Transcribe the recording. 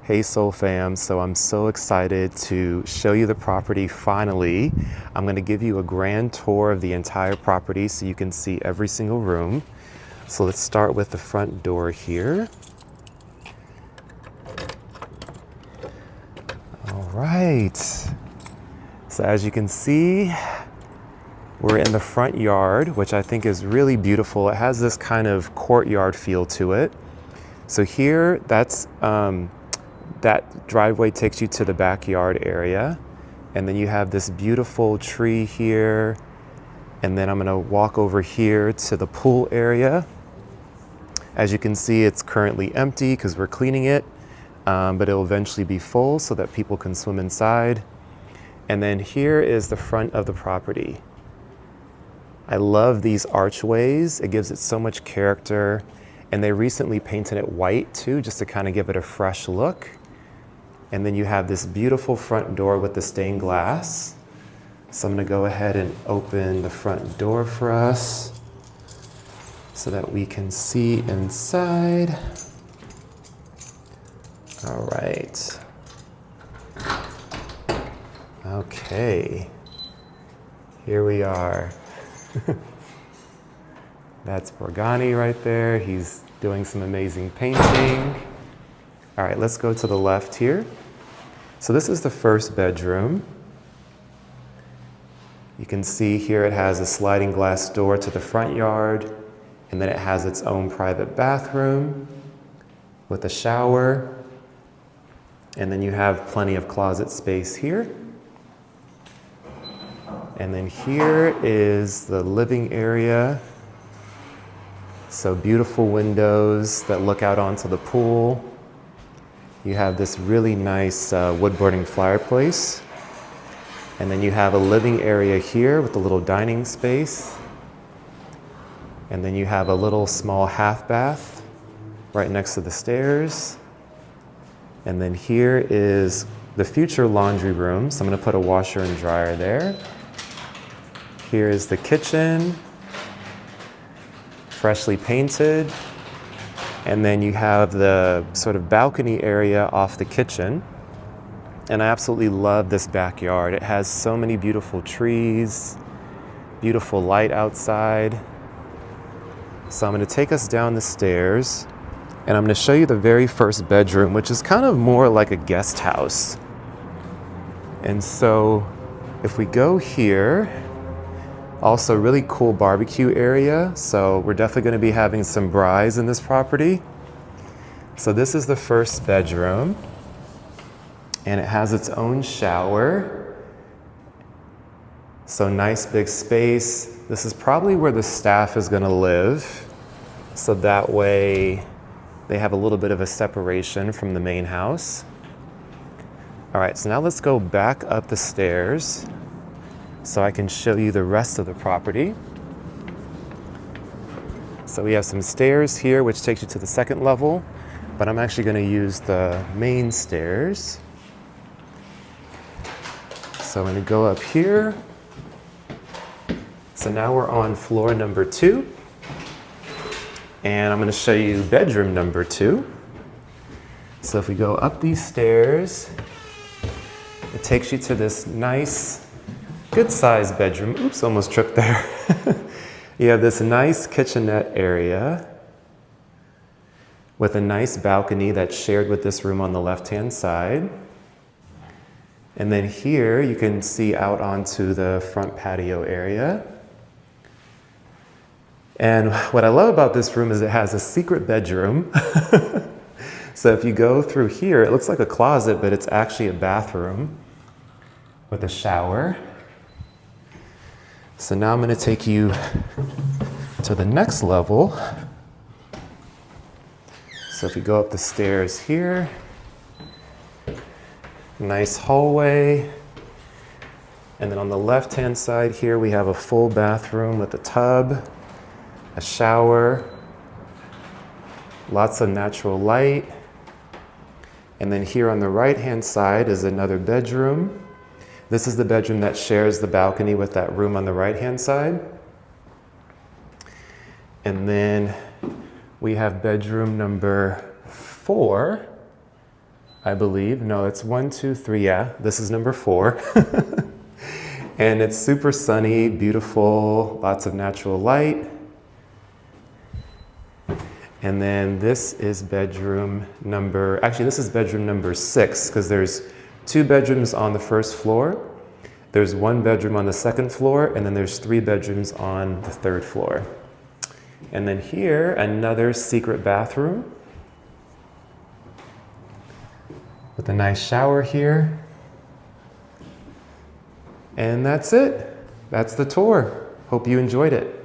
Hey Soul Fam, so I'm so excited to show you the property finally. I'm going to give you a grand tour of the entire property so you can see every single room. So let's start with the front door here. All right, so as you can see, we're in the front yard, which I think is really beautiful. It has this kind of courtyard feel to it. So here, that driveway takes you to the backyard area. And then you have this beautiful tree here. And then I'm gonna walk over here to the pool area. As you can see, it's currently empty because we're cleaning it, but it'll eventually be full so that people can swim inside. And then here is the front of the property. I love these archways. It gives it so much character. And they recently painted it white too, just to kind of give it a fresh look. And then you have this beautiful front door with the stained glass. So I'm gonna go ahead and open the front door for us so that we can see inside. All right. Okay, here we are. That's Borgani right there. He's doing some amazing painting. All right, let's go to the left here. So this is the first bedroom. You can see here it has a sliding glass door to the front yard, and then it has its own private bathroom with a shower. And then you have plenty of closet space here. And then here is the living area. So beautiful windows that look out onto the pool. You have this really nice wood burning fireplace. And then you have a living area here with a little dining space. And then you have a little small half bath right next to the stairs. And then here is the future laundry room. So I'm gonna put a washer and dryer there. Here is the kitchen, freshly painted. And then you have the sort of balcony area off the kitchen. And I absolutely love this backyard. It has so many beautiful trees, beautiful light outside. So I'm gonna take us down the stairs and I'm gonna show you the very first bedroom, which is kind of more like a guest house. And so if we go here, also really cool barbecue area. So we're definitely gonna be having some braais in this property. So this is the first bedroom and it has its own shower. So nice big space. This is probably where the staff is gonna live. So that way they have a little bit of a separation from the main house. All right, so now let's go back up the stairs so I can show you the rest of the property. So we have some stairs here, which takes you to the second level, but I'm actually gonna use the main stairs. So I'm gonna go up here. So now we're on floor number 2. And I'm gonna show you bedroom number 2. So if we go up these stairs, it takes you to this nice, good-sized bedroom. Oops, almost tripped there. You have this nice kitchenette area with a nice balcony that's shared with this room on the left-hand side. And then here you can see out onto the front patio area. And what I love about this room is it has a secret bedroom. So if you go through here, it looks like a closet, but it's actually a bathroom with a shower. So now I'm gonna take you to the next level. So if you go up the stairs here, nice hallway. And then on the left-hand side here, we have a full bathroom with a tub, a shower, lots of natural light. And then here on the right-hand side is another bedroom. This is the bedroom that shares the balcony with that room on the right-hand side. And then we have bedroom number 4. I believe. No, it's 1, 2, 3. Yeah, this is number 4. And it's super sunny, beautiful, lots of natural light. And then this is bedroom number, actually this is bedroom number 6, because there's 2 bedrooms on the first floor. There's 1 bedroom on the second floor, and then there's 3 bedrooms on the third floor. And then here, another secret bathroom with a nice shower here. And that's it. That's the tour. Hope you enjoyed it.